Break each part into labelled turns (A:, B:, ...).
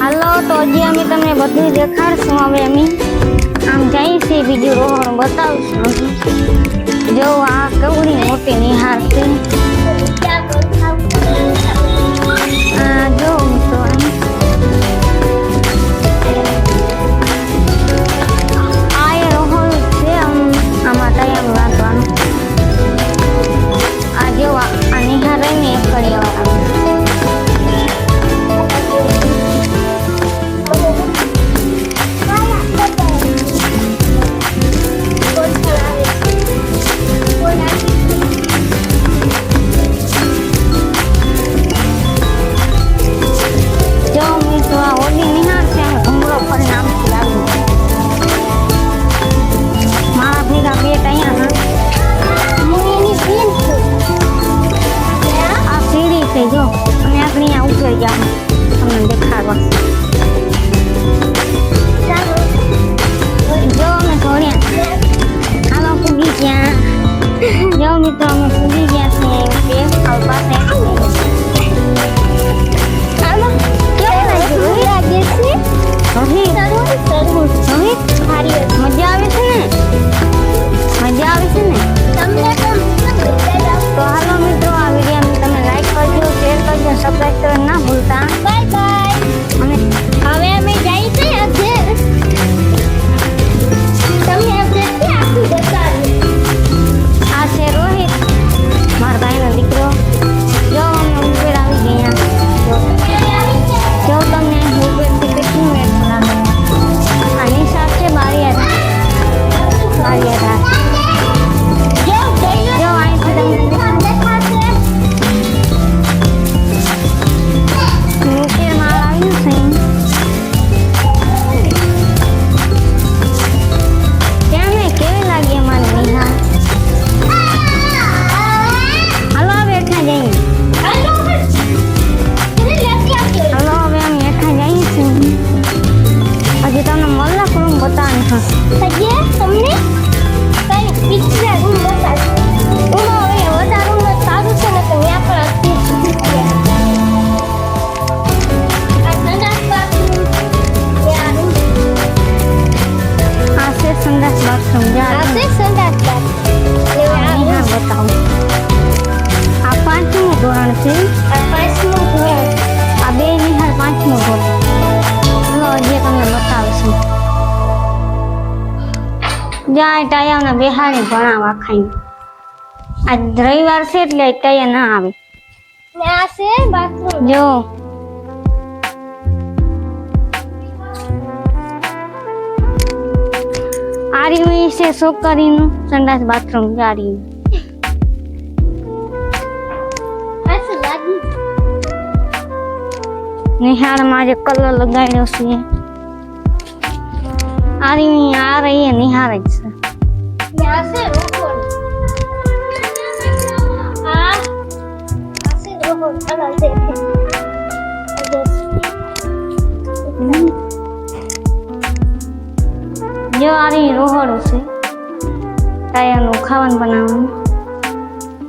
A: હાલો તો હજી અમે તમને બધું દેખાડશું. હવે અમે આમ જઈએ છીએ, બીજું રોહણ બતાવશું. જો આ કેવડી મોટી નિહાર છે. જો મિત્રો આ એ રોહણ છે. આમાં તૈયાર રાખવાનું. આ જો આ નિહાર રહીને એક કડિયાવાળા જો અને આપણે અહીંયા ઉતરી જાવ તમને દેખાડવા. જો અમે થોડ્યા આમાં પૂગી ગયા. જો મિત્રો અમે પૂગી ગયા છે હાલ પાસે. મજા આવે છે ને? મજા આવે છે ને? તો હાલો મિત્રો, આ વિડીયો તમે લાઈક કરજો, શેર કરજો, સબસ્ક્રાઇબ કરવાનું ના ભૂલતા. Bye bye. અને હવે અમે જઈએ છીએ આજે તમને આપણે આખું બતાવીએ. આ છે રોહિત, મારા ભાઈનો દીકરો. જો અમે ઉપર આવી ગયા. જો તમને ઉપરથી કેટલું વેટ લાગે. આની સાથે બારિયા જો અહીંથી તમને જાય ટાયાને બેહાડી ભણાવવા ખાઈ. આજ રવિવાર છે એટલે ટાયા ના આવે. આ છે બાથરૂમ. જો આરી છે છોકરીનું સંડાસ બાથરૂમ. જારી નિહાળમાં જે કલર લગાડ્યો છે આરી આ રહી નિહાર જ છે. જો આરી રોહડું છે ટાયાનું ખાવાનું બનાવવાનું.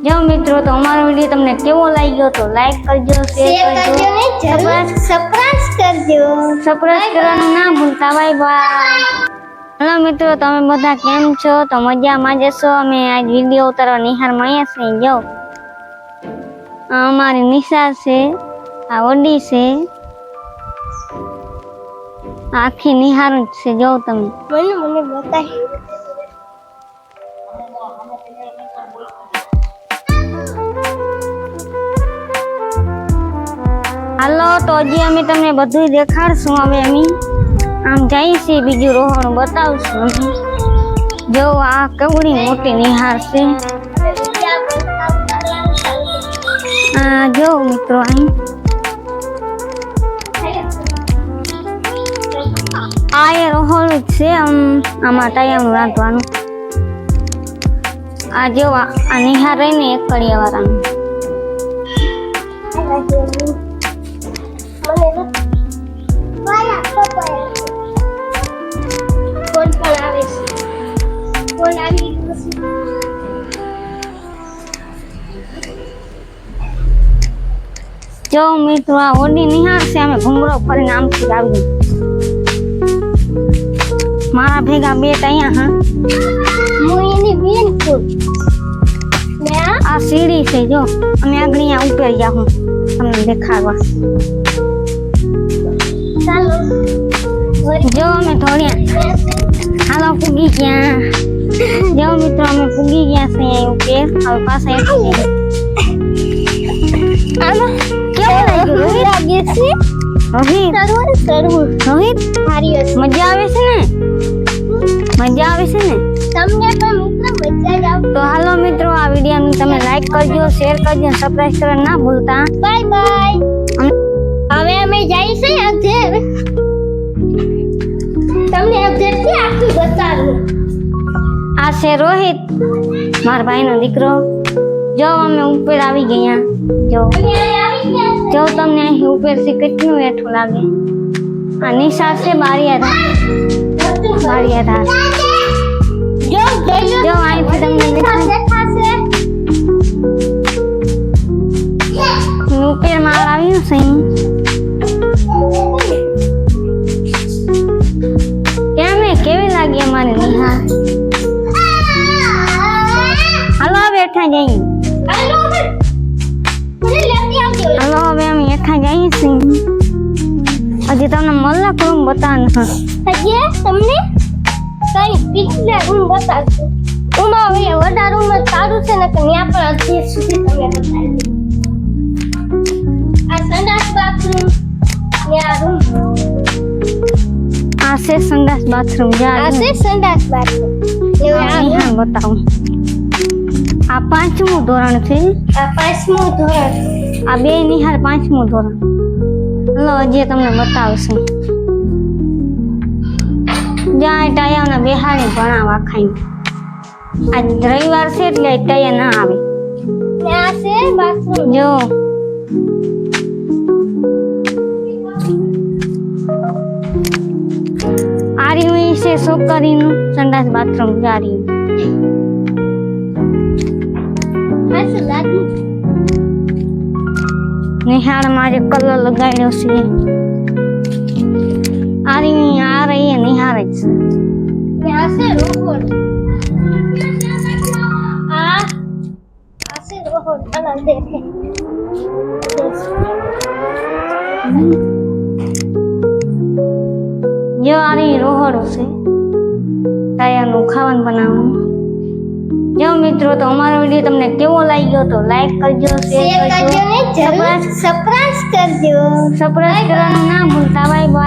A: જો મિત્રો, તો અમારો વિડીયો તમને કેવો લાગ્યો તો લાઈક કરજો, શેર કરજો, સબસ્ક્રાઇબ કરવાનું ના ભૂલતા. Bye bye. હેલો મિત્રો, તમે બધા કેમ છો? તો મજામાં જશો. અમે આજ વિડીયો ઉતારવા નિહારમાં આવ્યા છીએ. જો અમારી નિશા છે, આ ઓડી છે, આખી નિહાર જ છે. જો તમે મને બતાવી. હાલો તો હજી અમે તમને બધું દેખાડશું. હવે અમે આમ જઈએ છીએ, બીજું રોહણ બતાવશું. જો આ કેવડી મોટી નિહાર છે. જો મિત્રો અહીં આ એ રોહણ જ છે. આમાં ટાયાનું રાંધવાનું. આ જો આ નિહાર રહીને એક કડિયાવાળાનું. જો મિત્રો આ ઓડી નિહાળ છે અમે ઘુંઘરો ફરીને આમથી આવી મારા ભેગા બેટ અહીંયા હા હું એની બેન છું આ સીડી છે જો અમે આગળ અહીંયા ઉપર જાઉં તમને દેખાડવા ચાલો જો અમે થોડી હાલો પૂગી ગયા જો મિત્રો અમે પૂગી ગયા છે ઉપર હવે પાછા આમાં કેવું લાગે છે રોહિત રોહિત મજા આવે છે ને તમને પણ મિત્રો મજા જ આવે તો હાલો મિત્રો આ વિડીયોને તમે લાઈક કરજો શેર કરજો સબસ્ક્રાઇબ કરવાનું ના ભૂલતા બાય બાય હવે અમે જઈએ છે અધેર તમને અધેર થી આખું બતાવું આ છે રોહિત મારા ભાઈનો દીકરો જો અમે ઉપર આવી ગયા જો તમને અહીં ઉપરથી કેટલું હેઠું લાગે આ નિશાળ છે બારિયાધાર જો અહીંથી તમને દેખાશે ઉપર માળ આવ્યું છે કેવી લાગી અમારી નિહાળ હાલો બેઠા જઈએ હાલો હવે અમે હેઠા જઈએ છીએ હજી તમને મલક રૂમ બતાવવાનો હજી તમને કઈ પીછલે રૂમ બતાવશું ઉમા હવે વડા રૂમ સારું છે ને કે ત્યાં પણ હજી સુધી તમને બતાવી આ સંડાસ બાથરૂમ ત્યાં રૂમ આ છે સંડાસ બાથરૂમ એવું બતાવું આ 5મું ધોરણ છે આ બે નિહાળ 5મું ધોરણ લો હજી તમને બતાવશું જ્યાં ટાયાના બેહાડી ભણાવા ખાઈ આજ રવિવાર છે એટલે ટાયા ના આવે જો આર્યું છે છોકરીનું સંડાસ બાથરૂમ જારી નિહાળમાં જે કલર લગાડ્યો છે આર્યું આ રહી નિહાળ જ જો આરી રોહડું છે ટાયાનું ખાવાનું બનાવવાનું જો મિત્રો તો અમારો વિડીયો તમને કેવો લાગ્યો તો લાઈક કરજો શેર કરજો સબસ્ક્રાઇબ કરવાનું ના ભૂલતા બાય બાય